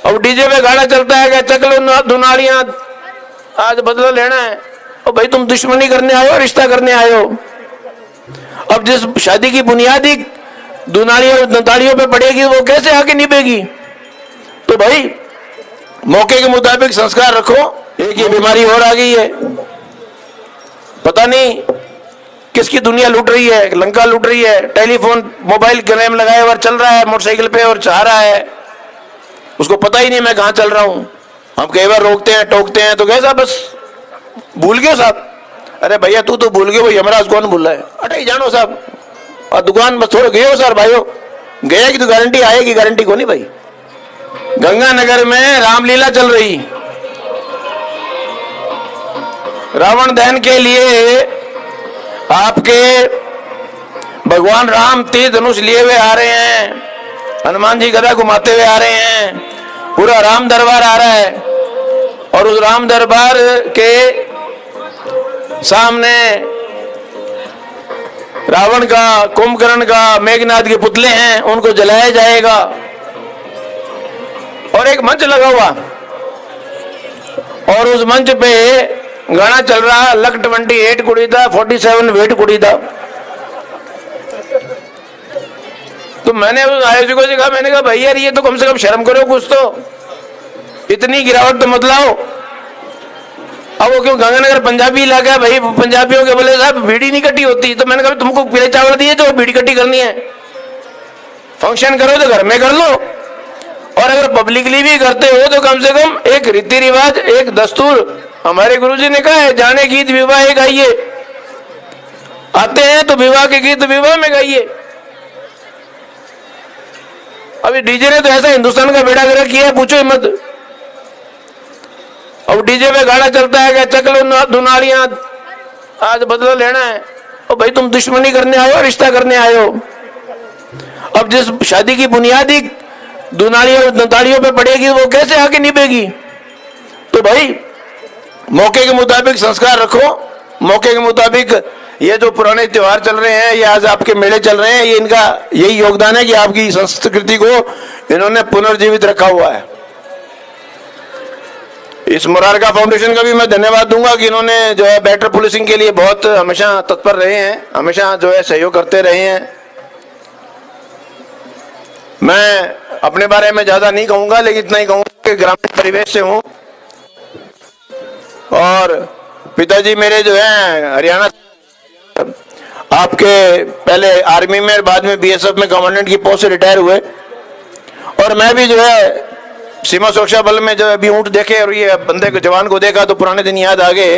अब डीजे पे गाना चलता है कि चक लो दुनालियां, आज बदला लेना है। और भाई तुम दुश्मनी करने आए हो, रिश्ता करने आए हो। अब जिस शादी की बुनियादी दुनालियों पे पड़ेगी वो कैसे आगे निभेगी? तो भाई मौके के मुताबिक संस्कार रखो। एक ये बीमारी और आ गई है, पता नहीं किसकी दुनिया लूट रही है, लंका लूट रही है। टेलीफोन मोबाइल गले में लगाए हुए चल रहा है मोटरसाइकिल पे और चाह रहा है, उसको पता ही नहीं मैं कहां चल रहा हूं। हम कई बार रोकते हैं टोकते हैं तो कैसा बस भूल गए साहब। अरे भैया तू तो भूल गए, वो यमराज कौन भूल रहा है? अटे जानो साहब, और दुकान बस थोड़े गए हो सर भाइयों, गया की तो गारंटी आएगी, गारंटी को नहीं भाई। गंगानगर में रामलीला चल रही, रावण दहन के लिए आपके भगवान राम तीर धनुष लिए हुए आ रहे हैं, हनुमान जी गदा घुमाते हुए आ रहे हैं, पूरा राम दरबार आ रहा है। और उस राम दरबार के सामने रावण का, कुंभकर्ण का, मेघनाथ के पुतले हैं, उनको जलाया जाएगा। और एक मंच लगा हुआ और उस मंच पे गाना चल रहा, लक 28 कुड़ी था, 47 वेट कुड़ी था। तो मैंने उस आयोजकों से कहा, मैंने कहा भाई यार ये तो कम से कम शर्म करो कुछ तो, इतनी गिरावट तो मत लाओ। अब वो क्यों गंगानगर पंजाबी इलाका है भाई, पंजाबियों के बोले साहब बीड़ी नहीं कटी होती। तो मैंने कहा तुमको पीले चावल दिए तो बीड़ी कटी करनी है? फंक्शन करो तो घर में कर लो, और अगर पब्लिकली भी करते हो तो कम से कम एक रीति रिवाज, एक दस्तूर। हमारे गुरुजी ने कहा है जाने गीत विवाह गाइए, आते हैं तो विवाह के गीत विवाह में गाइए। अभी डीजे ने तो ऐसा हिंदुस्तान का बेड़ा गर्क किया है, पूछो ही मत। अब डीजे पे गाना चलता है कि चक लो दुनालियां, आज बदला लेना है। और भाई तुम दुश्मनी करने आए हो, रिश्ता करने आए हो। अब जिस शादी की बुनियादी दुनालियों पे पड़ेगी वो कैसे आगे निभेगी? तो भाई मौके के मुताबिक संस्कार रखो। मौके के मुताबिक ये जो पुराने त्योहार चल रहे हैं, ये आज आपके मेले चल रहे हैं, ये इनका यही योगदान है कि आपकी संस्कृति को इन्होंने पुनर्जीवित रखा हुआ है। इस मुरारका फाउंडेशन का भी मैं धन्यवाद दूंगा कि इन्होंने जो है बेटर पुलिसिंग के लिए बहुत हमेशा तत्पर रहे हैं, हमेशा जो है सहयोग करते रहे हैं। मैं अपने बारे में ज्यादा नहीं कहूंगा, लेकिन इतना ही कहूंगा कि ग्रामीण परिवेश से हूं और पिताजी मेरे जो है हरियाणा, आपके पहले आर्मी में, बाद में बीएसएफ में कमांडेंट की पोस्ट से रिटायर हुए। और मैं भी जो है सीमा सुरक्षा बल में जो अभी ऊंट देखे और ये बंदे को, जवान को देखा तो पुराने दिन याद आ गए।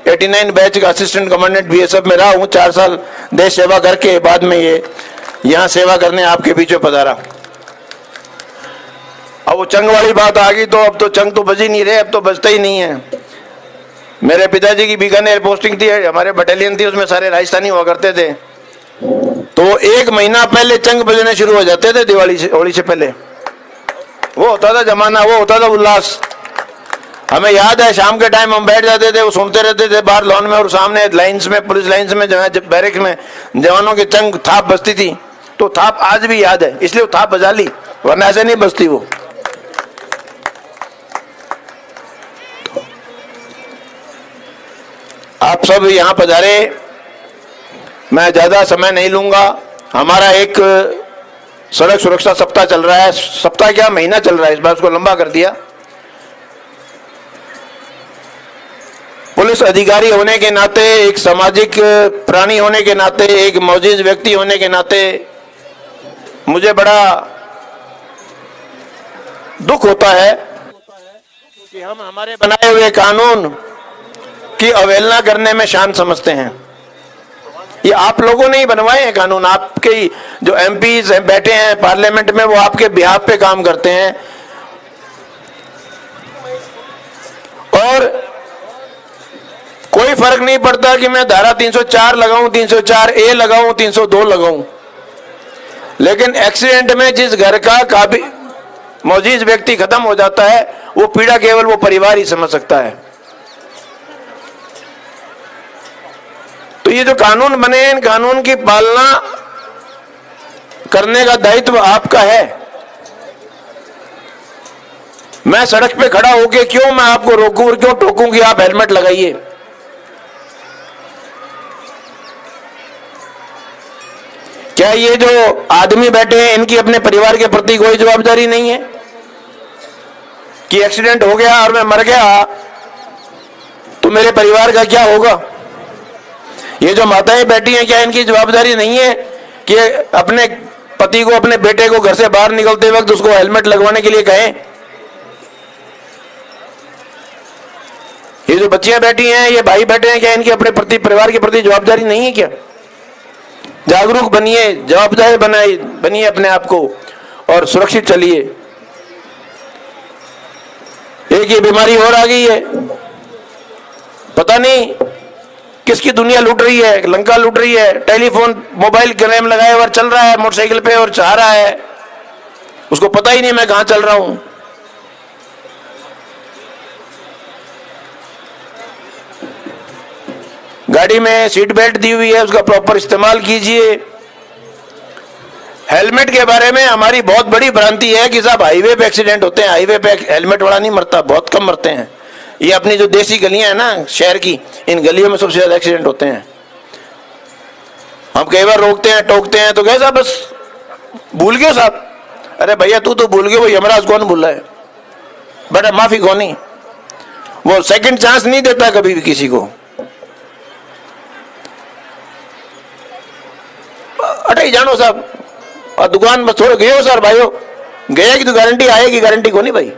89 बैच का असिस्टेंट कमांडेंट बीएसएफ में रहा हूँ, 4 साल देश सेवा करके बाद में ये यहाँ सेवा करने आपके बीच में पधारा। अब वो चंग वाली बात आ गई तो अब तो चंग तो बज ही नहीं रहे, अब तो बजता ही नहीं है। मेरे पिताजी की बीकानेर पोस्टिंग थी, हमारे बटालियन थी, उसमें सारे राजस्थानी हुआ करते थे। तो 1 महीना पहले चंग बजने शुरू हो जाते थे, दिवाली से, होली से पहले। वो होता था जमाना, वो होता था उल्लास। हमें याद है शाम के टाइम हम बैठ जाते थे, वो सुनते रहते थे बाहर लॉन में, और सामने लाइन्स में, पुलिस लाइन्स में जो है बैरक में जवानों की चंग थाप बजती थी। तो थाप आज भी याद है, इसलिए वो थाप बजा ली, वरना ऐसे नहीं बजती वो। आप सब यहाँ पधारे, मैं ज्यादा समय नहीं लूंगा। हमारा एक सड़क सुरक्षा सप्ताह चल रहा है, सप्ताह क्या महीना चल रहा है, इस बार उसको लंबा कर दिया। पुलिस अधिकारी होने के नाते, एक सामाजिक प्राणी होने के नाते, एक मौजूद व्यक्ति होने के नाते मुझे बड़ा दुख होता है कि हम हमारे बनाए हुए कानून की अवहेलना करने में शान समझते हैं। ये आप लोगों ने ही बनवाए हैं कानून, आपके जो एमपीज बैठे हैं पार्लियामेंट में, वो आपके बिहाफ पे काम करते हैं। और कोई फर्क नहीं पड़ता कि मैं धारा 304 लगाऊं, 304A लगाऊं, 302 लगाऊं, लेकिन एक्सीडेंट में जिस घर का मौजूद व्यक्ति खत्म हो जाता है, वो पीड़ा केवल वो परिवार ही समझ सकता है। तो ये जो कानून बने, इन कानून की पालना करने का दायित्व आपका है। मैं सड़क पे खड़ा होके क्यों मैं आपको रोकूं और क्यों टोकूं कि आप हेलमेट लगाइए? क्या ये जो आदमी बैठे हैं इनकी अपने परिवार के प्रति कोई जवाबदारी नहीं है कि एक्सीडेंट हो गया और मैं मर गया तो मेरे परिवार का क्या होगा? ये जो माताएं बैठी हैं, क्या इनकी जवाबदारी नहीं है कि अपने पति को, अपने बेटे को घर से बाहर निकलते वक्त उसको हेलमेट लगवाने के लिए कहें? ये जो बच्चियां बैठी हैं, ये भाई बैठे हैं, क्या इनके अपने प्रति, परिवार के प्रति जवाबदारी नहीं है क्या? जागरूक बनिए, जवाबदार बनिए अपने आप को और सुरक्षित चलिए। एक ये बीमारी और आ गई है, पता नहीं किसकी दुनिया लूट रही है, लंका लूट रही है। टेलीफोन, मोबाइल गेम लगाए हुआ चल रहा है मोटरसाइकिल पे और चाह रहा है, उसको पता ही नहीं मैं कहां चल रहा हूं। गाड़ी में सीट बेल्ट दी हुई है, उसका प्रॉपर इस्तेमाल कीजिए। हेलमेट के बारे में हमारी बहुत बड़ी भ्रांति है कि साहब हाईवे पे एक्सीडेंट होते हैं, हाईवे पे हेलमेट वाला नहीं मरता, बहुत कम मरते हैं। ये अपनी जो देसी गलियां हैं ना शहर की, इन गलियों में सबसे ज्यादा एक्सीडेंट होते हैं। हम कई बार रोकते हैं, टोकते हैं तो कहे साहब बस भूल गए साहब। अरे भैया तू तो भूल गए, वो यमराज कौन भूल रहा है? बेटा माफी कौन, वो सेकंड चांस नहीं देता कभी भी किसी को। अटे जानो साहब, और दुकान में थोड़े गए हो सर भाइयों, गया की तो गारंटी आएगी, गारंटी को नहीं भाई।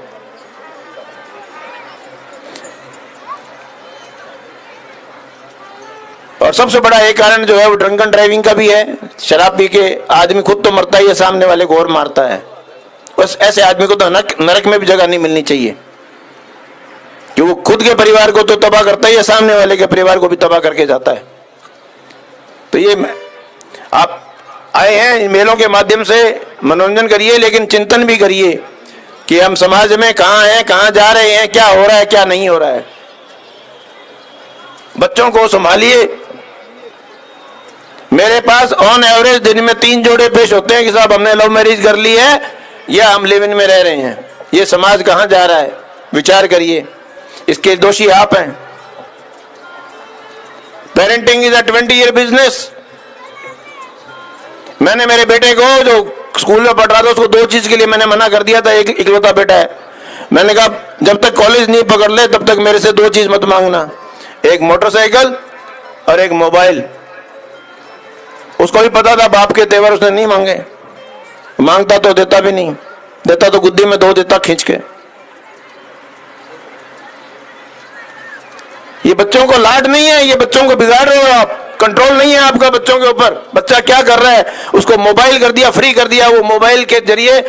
और सबसे बड़ा एक कारण जो है वो ड्रंकन ड्राइविंग का भी है। शराब पी के आदमी खुद तो मरता ही है, सामने वाले को और मारता है। बस ऐसे आदमी को तो नरक में भी जगह नहीं मिलनी चाहिए, कि वो खुद के परिवार को तो तबाह करता ही है, सामने वाले के परिवार को भी तबाह करके जाता है। तो ये आप आए हैं इन मेलों के माध्यम से, मनोरंजन करिए लेकिन चिंतन भी करिए कि हम समाज में कहां हैं, कहां जा रहे हैं, क्या हो रहा है, क्या नहीं हो रहा है। बच्चों को संभालिए। मेरे पास ऑन एवरेज दिन में 3 जोड़े पेश होते हैं कि साहब हमने लव मैरिज कर ली है या हम लिव इन में रह रहे हैं। ये समाज कहां जा रहा है, विचार करिए। इसके दोषी आप हैं। Parenting is a 20-year business. मैंने मेरे बेटे को जो स्कूल में पढ़ रहा था उसको 2 चीज के लिए मैंने मना कर दिया था। एक इकलौता बेटा है, मैंने कहा जब तक कॉलेज नहीं पकड़ ले तब तक मेरे से 2 चीज मत मांगना, एक मोटरसाइकिल और एक मोबाइल। उसको भी पता था बाप के तेवर, उसने नहीं मांगे। मांगता तो देता भी नहीं, देता तो गुद्दी में 2 देता खींच के। ये बच्चों को लाड नहीं है, ये बच्चों को बिगाड़ रहे हो आप। कंट्रोल नहीं है आपका बच्चों के ऊपर। बच्चा क्या कर रहा है, उसको मोबाइल कर दिया, फ्री कर दिया, वो मोबाइल के जरिए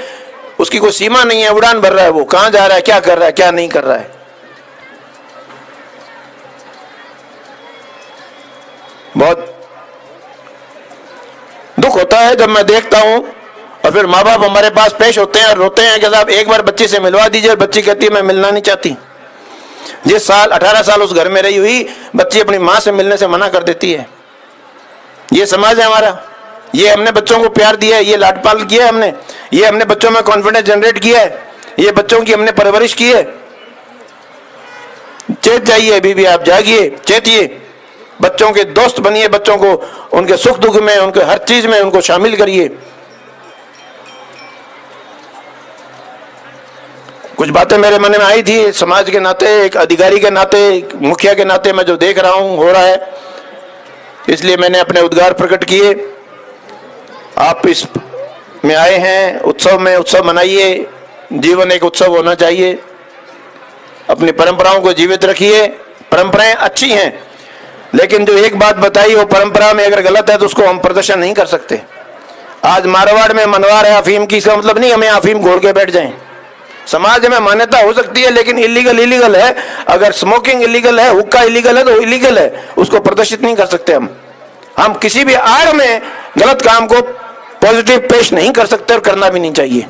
उसकी कोई सीमा नहीं है, उड़ान भर रहा है। वो कहां जा रहा है, क्या कर रहा है, क्या नहीं कर रहा है। बहुत दुख होता है जब मैं देखता हूं। और फिर माँ बाप हमारे पास पेश होते हैं और रोते हैं कि साहब एक बार बच्ची से मिलवा दीजिए, और बच्ची कहती है मैं मिलना नहीं चाहती। जिस साल 18 साल उस घर में रही हुई बच्ची अपनी मां से मिलने से मना कर देती है। ये समाज है हमारा। ये हमने बच्चों को प्यार दिया है, ये लाड पाल किया है हमने, ये हमने बच्चों में कॉन्फिडेंस जनरेट किया है, ये बच्चों की हमने परवरिश की है। चेत जाइए अभी भी, आप जागिए, चेतिए, बच्चों के दोस्त बनिए, बच्चों को उनके सुख दुख में, उनके हर चीज में उनको शामिल करिए। कुछ बातें मेरे मन में आई थी समाज के नाते, एक अधिकारी के नाते, एक मुखिया के नाते, मैं जो देख रहा हूं हो रहा है, इसलिए मैंने अपने उद्गार प्रकट किए। आप इस में आए हैं, उत्सव में, उत्सव मनाइए। जीवन एक उत्सव होना चाहिए। अपनी परंपराओं को जीवित रखिए। परंपराएं अच्छी हैं, लेकिन जो एक बात बताई वो परंपरा में अगर गलत है तो उसको हम प्रदर्शन नहीं कर सकते। आज मारवाड़ में मनवार है अफीम की, इसका मतलब नहीं हमें अफीम घोल के बैठ जाएं। समाज में मान्यता हो सकती है, लेकिन इलीगल है। अगर स्मोकिंग इलीगल है, हुक्का इलीगल है तो इलीगल है, उसको प्रदर्शित नहीं कर सकते हम किसी भी आड़ में गलत काम को पॉजिटिव पेश नहीं कर सकते और करना भी नहीं चाहिए।